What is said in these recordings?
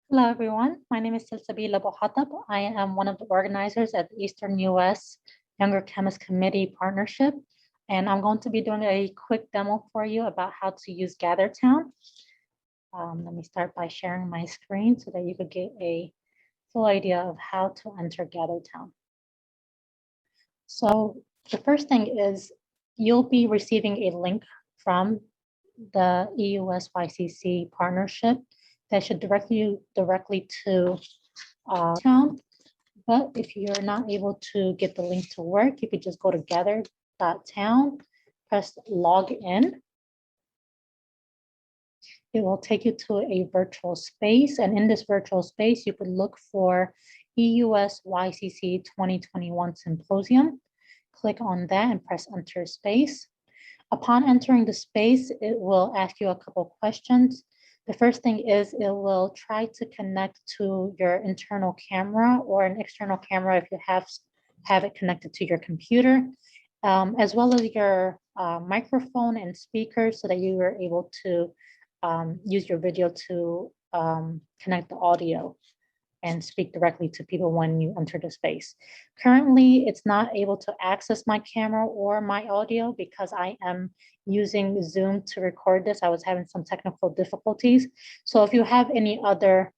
Hello, everyone. My name is Salsabila Bohatab. I am one of the organizers at the Eastern U.S. Younger Chemist Committee Partnership, and I'm going to be doing a quick demo for you about how to use GatherTown. Let me start by sharing my screen so that you could get a full idea of how to enter GatherTown. So the first thing is you'll be receiving a link from the EUS YCC partnership that should direct you directly to town. But if you're not able to get the link to work, you could just go to gather.town, press log in. It will take you to a virtual space. And in this virtual space, you could look for EUS YCC 2021 Symposium. Click on that and press enter space. Upon entering the space, it will ask you a couple questions. The first thing is it will try to connect to your internal camera or an external camera if you have it connected to your computer, as well as your microphone and speakers so that you are able to use your video to connect the audio and speak directly to people when you enter the space. Currently, it's not able to access my camera or my audio because I am using Zoom to record this. I was having some technical difficulties. So if you have any other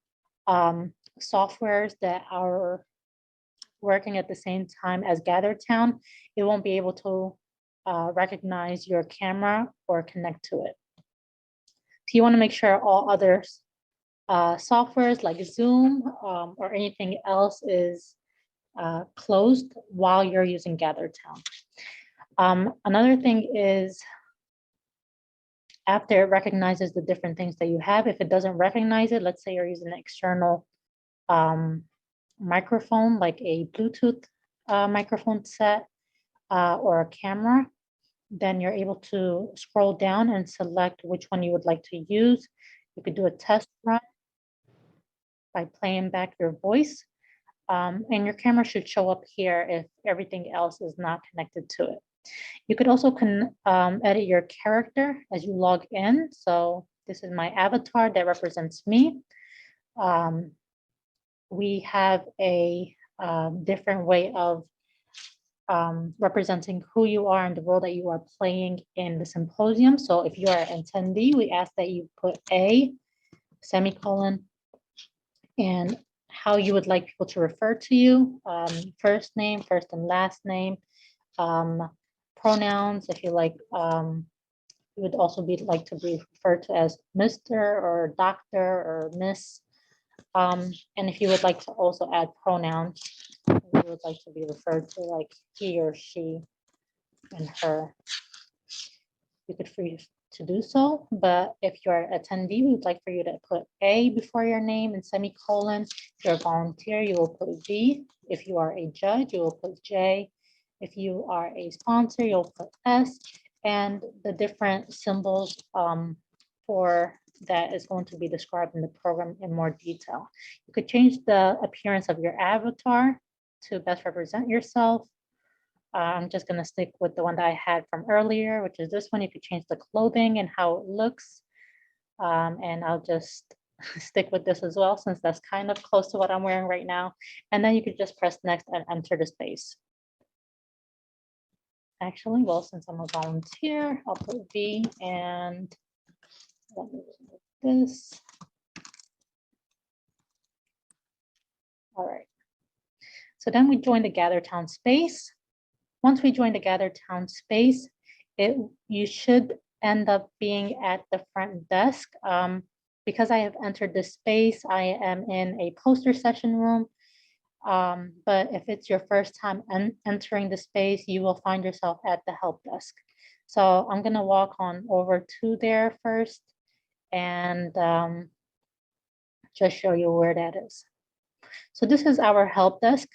softwares that are working at the same time as GatherTown, it won't be able to recognize your camera or connect to it. So you want to make sure all others softwares like Zoom or anything else is closed while you're using GatherTown. Another thing is after it recognizes the different things that you have, if it doesn't recognize it, let's say you're using an external microphone, like a Bluetooth microphone set or a camera, then you're able to scroll down and select which one you would like to use. You could do a test run by playing back your voice. And your camera should show up here if everything else is not connected to it. You could also edit your character as you log in. So this is my avatar that represents me. We have a different way of representing who you are and the role that you are playing in the symposium. So if you are an attendee, we ask that you put a semicolon and how you would like people to refer to you, first name, first and last name, pronouns, if you like, you would also be like to be referred to as Mr. or Doctor or Miss. And if you would like to also add pronouns, you would like to be referred to like he or she and her, you could free to do so. But if you're an attendee, we would like for you to put A before your name and semicolon. If you're a volunteer, you will put V. If you are a judge, you will put J. If you are a sponsor, you'll put S. And the different symbols for that is going to be described in the program in more detail. You could change the appearance of your avatar to best represent yourself. I'm just going to stick with the one that I had from earlier, which is this one. You could change the clothing and how it looks. And I'll just stick with this as well, since that's kind of close to what I'm wearing right now. And then you could just press next and enter the space. Actually, well, since I'm a volunteer, I'll put V and let me remove this. All right. So then we join the GatherTown space. Once we join the GatherTown space, you should end up being at the front desk. Because I have entered this space, I am in a poster session room. But if it's your first time entering the space, you will find yourself at the help desk. So I'm going to walk on over to there first and just show you where that is. So this is our help desk.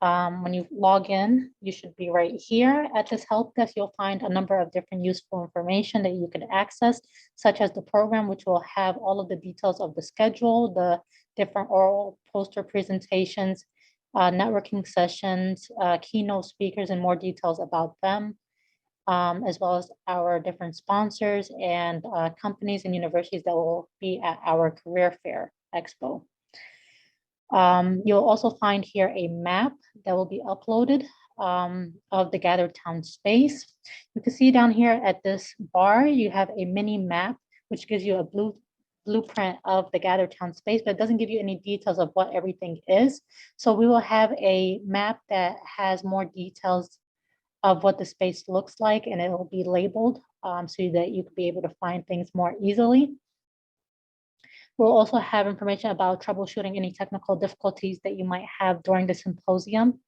When you log in, you should be right here at this help desk. You'll find a number of different useful information that you can access, such as the program, which will have all of the details of the schedule, the different oral poster presentations, networking sessions, keynote speakers, and more details about them, as well as our different sponsors and companies and universities that will be at our career fair Expo. You'll also find here a map that will be uploaded of the gathered town space. You can see down here at this bar, you have a mini map, which gives you a blueprint of the gathered town space, but it doesn't give you any details of what everything is. So we will have a map that has more details of what the space looks like, and it will be labeled so that you could be able to find things more easily. We'll also have information about troubleshooting any technical difficulties that you might have during the symposium.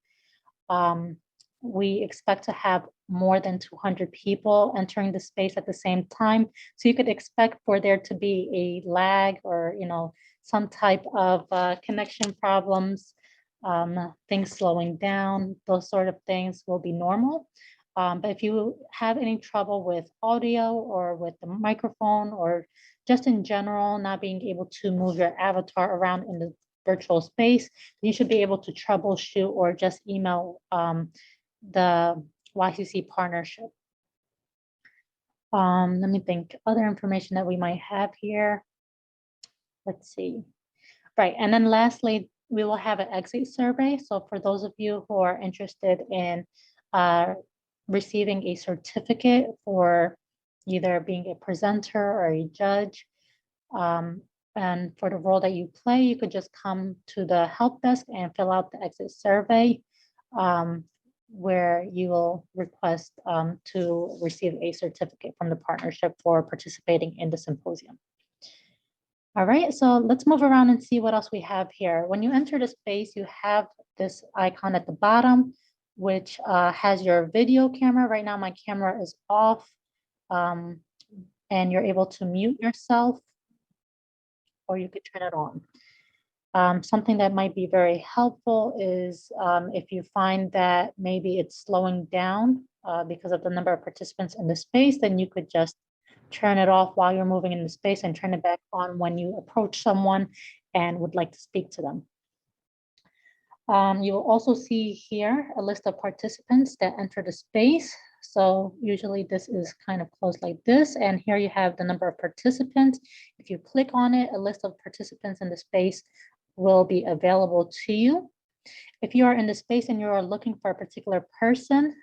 We expect to have more than 200 people entering the space at the same time. So you could expect for there to be a lag or, some type of connection problems, things slowing down, those sort of things will be normal. But if you have any trouble with audio or with the microphone or just in general, not being able to move your avatar around in the virtual space, you should be able to troubleshoot or just email the YCC partnership. Let me think, other information that we might have here. Let's see. Right, and then lastly, we will have an exit survey. So for those of you who are interested in receiving a certificate for either being a presenter or a judge, and for the role that you play, you could just come to the help desk and fill out the exit survey, where you will request to receive a certificate from the partnership for participating in the symposium. All right, so let's move around and see what else we have here. When you enter the space, you have this icon at the bottom, which has your video camera. Right now, my camera is off, and you're able to mute yourself, or you could turn it on. Something that might be very helpful is if you find that maybe it's slowing down because of the number of participants in the space, then you could just turn it off while you're moving in the space and turn it back on when you approach someone and would like to speak to them. You will also see here a list of participants that enter the space. So usually this is kind of closed like this, and here you have the number of participants. If you click on it, a list of participants in the space will be available to you. If you are in the space and you are looking for a particular person,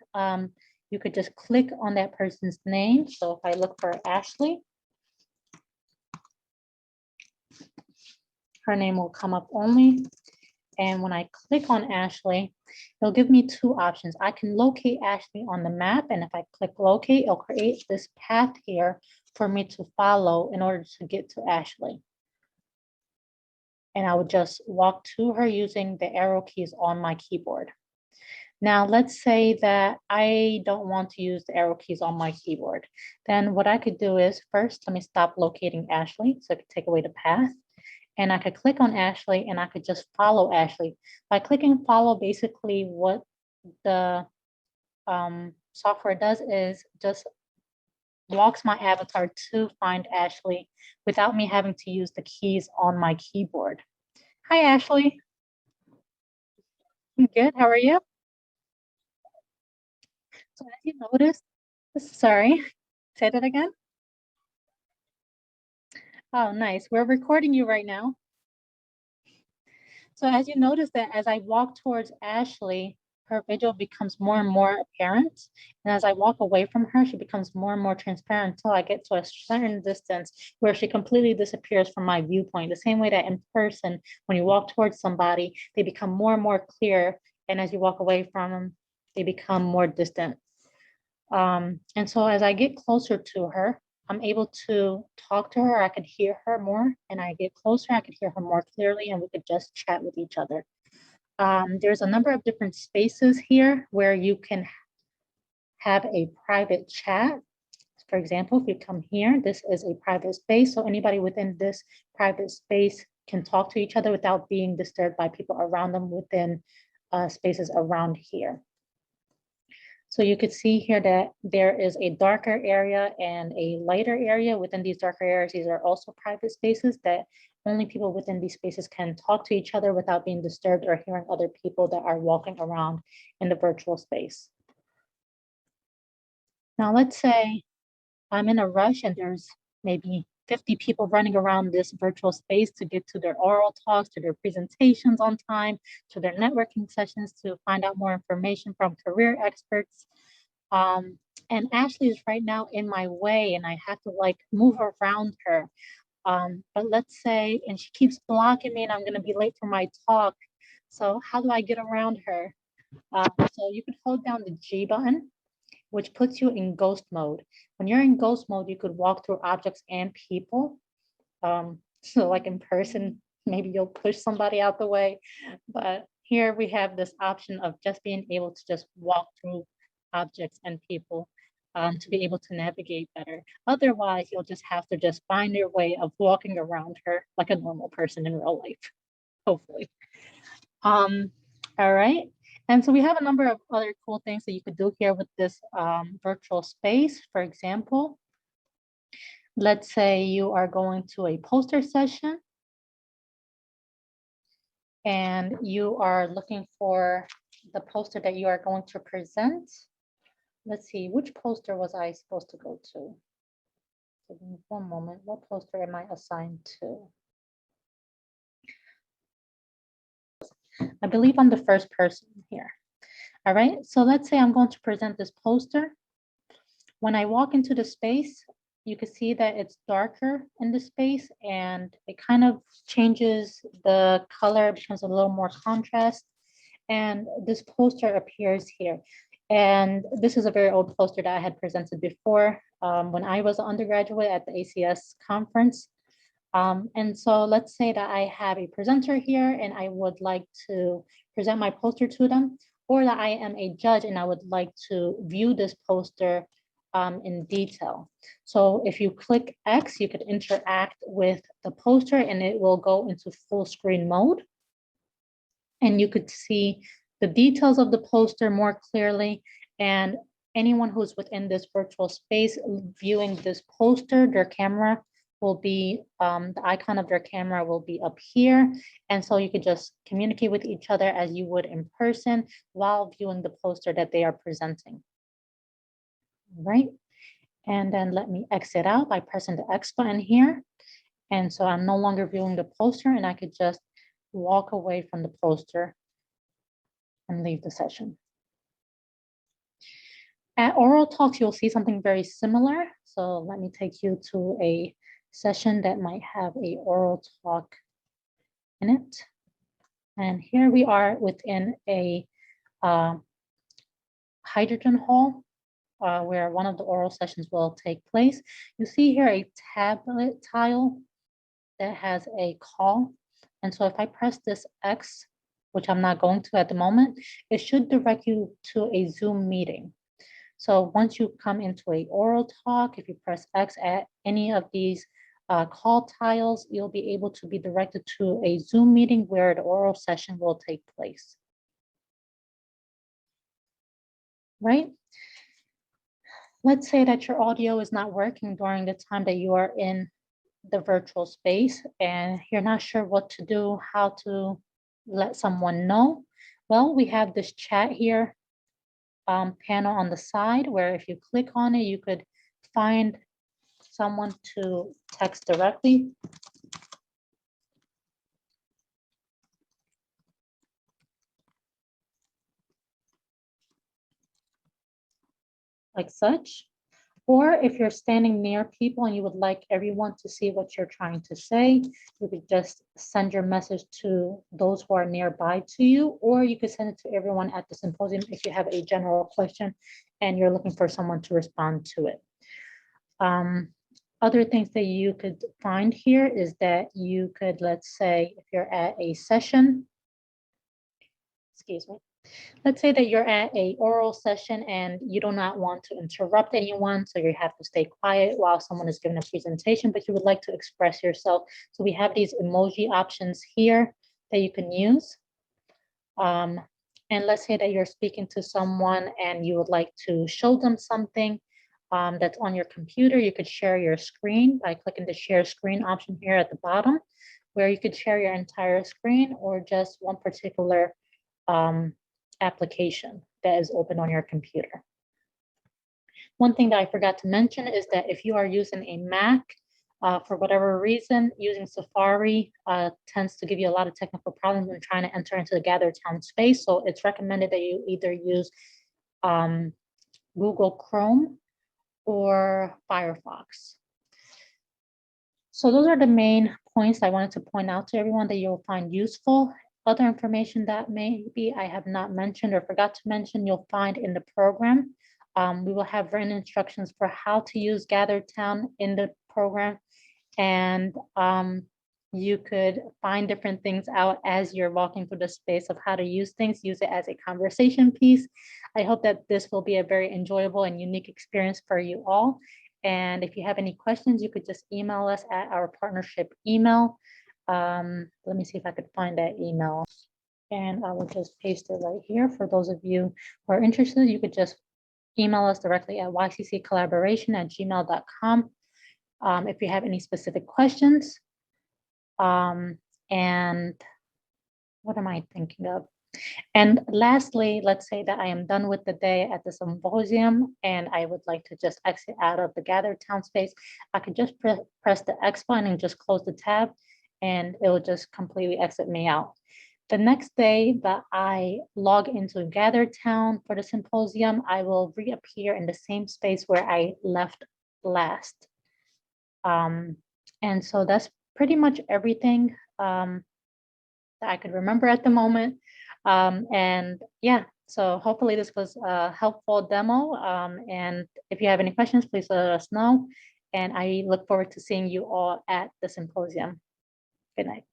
you could just click on that person's name. So if I look for Ashley, her name will come up only. And when I click on Ashley, it'll give me two options. I can locate Ashley on the map, and if I click locate, it'll create this path here for me to follow in order to get to Ashley. And I would just walk to her using the arrow keys on my keyboard. Now, let's say that I don't want to use the arrow keys on my keyboard. Then what I could do is first, let me stop locating Ashley so I could take away the path. And I could click on Ashley and I could just follow Ashley. By clicking follow, basically what the software does is just walks my avatar to find Ashley without me having to use the keys on my keyboard. Hi, Ashley. I'm good, how are you? So as you notice, sorry, say that again. Oh, nice. We're recording you right now. So as you notice that as I walk towards Ashley, her visual becomes more and more apparent. And as I walk away from her, she becomes more and more transparent until I get to a certain distance where she completely disappears from my viewpoint. The same way that in person, when you walk towards somebody, they become more and more clear. And as you walk away from them, they become more distant. And so as I get closer to her, I'm able to talk to her. I could hear her more, and I get closer, I could hear her more clearly, and we could just chat with each other. There's a number of different spaces here where you can have a private chat. For example, if you come here, this is a private space. So anybody within this private space can talk to each other without being disturbed by people around them within spaces around here. So you could see here that there is a darker area and a lighter area. Within these darker areas, these are also private spaces that only people within these spaces can talk to each other without being disturbed or hearing other people that are walking around in the virtual space. Now, let's say I'm in a rush and there's maybe 50 people running around this virtual space to get to their oral talks, to their presentations on time, to their networking sessions to find out more information from career experts. And Ashley is right now in my way and I have to like move around her. But let's say, and she keeps blocking me and I'm gonna be late for my talk. So how do I get around her? So you could hold down the G button, which puts you in ghost mode. When you're in ghost mode, you could walk through objects and people. So like in person, maybe you'll push somebody out the way. But here we have this option of just being able to just walk through objects and people to be able to navigate better. Otherwise, you'll just have to just find your way of walking around her like a normal person in real life, hopefully. All right. And so we have a number of other cool things that you could do here with this virtual space. For example, let's say you are going to a poster session and you are looking for the poster that you are going to present. Let's see, which poster was I supposed to go to? Give me one moment. What poster am I assigned to? I believe I'm the first person here. All right, so let's say I'm going to present this poster. When I walk into the space, you can see that it's darker in the space and it kind of changes the color, becomes a little more contrast. And this poster appears here. And this is a very old poster that I had presented before when I was an undergraduate at the ACS conference. And so let's say that I have a presenter here and I would like to present my poster to them, or that I am a judge and I would like to view this poster in detail. So if you click X, you could interact with the poster and it will go into full screen mode. And you could see the details of the poster more clearly. And anyone who's within this virtual space viewing this poster, their camera will be, the icon of their camera will be up here. And so you could just communicate with each other as you would in person while viewing the poster that they are presenting. All right. And then let me exit out by pressing the X button here. And so I'm no longer viewing the poster and I could just walk away from the poster and leave the session. At oral talks, you'll see something very similar. So let me take you to a session that might have a oral talk in it. And here we are within a hydrogen hall where one of the oral sessions will take place. You see here a tablet tile that has a call. And so if I press this X, which I'm not going to at the moment, it should direct you to a Zoom meeting. So once you come into a oral talk, if you press X at any of these call tiles, you'll be able to be directed to a Zoom meeting where the oral session will take place. Right? Let's say that your audio is not working during the time that you are in the virtual space and you're not sure what to do, how to let someone know. Well, we have this chat here panel on the side where if you click on it, you could find someone to text directly. Like such. Or if you're standing near people and you would like everyone to see what you're trying to say, you could just send your message to those who are nearby to you, or you could send it to everyone at the symposium if you have a general question and you're looking for someone to respond to it. Other things that you could find here is that you could, let's say, if you're at a session, excuse me, let's say that you're at a oral session and you do not want to interrupt anyone, so you have to stay quiet while someone is giving a presentation, but you would like to express yourself. So we have these emoji options here that you can use. And let's say that you're speaking to someone and you would like to show them something that's on your computer. You could share your screen by clicking the share screen option here at the bottom, where you could share your entire screen or just one particular application that is open on your computer. One thing that I forgot to mention is that if you are using a Mac, For whatever reason, using Safari tends to give you a lot of technical problems when trying to enter into the Gather Town space. So it's recommended that you either use Google Chrome or Firefox. So those are the main points I wanted to point out to everyone that you'll find useful. Other information that maybe I have not mentioned or forgot to mention, you'll find in the program. We will have written instructions for how to use Gather Town in the program. And you could find different things out as you're walking through the space of how to use things, use it as a conversation piece. I hope that this will be a very enjoyable and unique experience for you all. And if you have any questions, you could just email us at our partnership email. Let me see if I could find that email. And I will just paste it right here. For those of you who are interested, you could just email us directly at ycccollaboration@gmail.com. If you have any specific questions. And what am I thinking of? And lastly, let's say that I am done with the day at the symposium and I would like to just exit out of the Gather Town space. I could just press the X button and just close the tab and it will just completely exit me out. The next day that I log into Gather Town for the symposium, I will reappear in the same space where I left last. And so that's pretty much everything that I could remember at the moment. And yeah, so hopefully this was a helpful demo. And if you have any questions, please let us know. And I look forward to seeing you all at the symposium. Good night.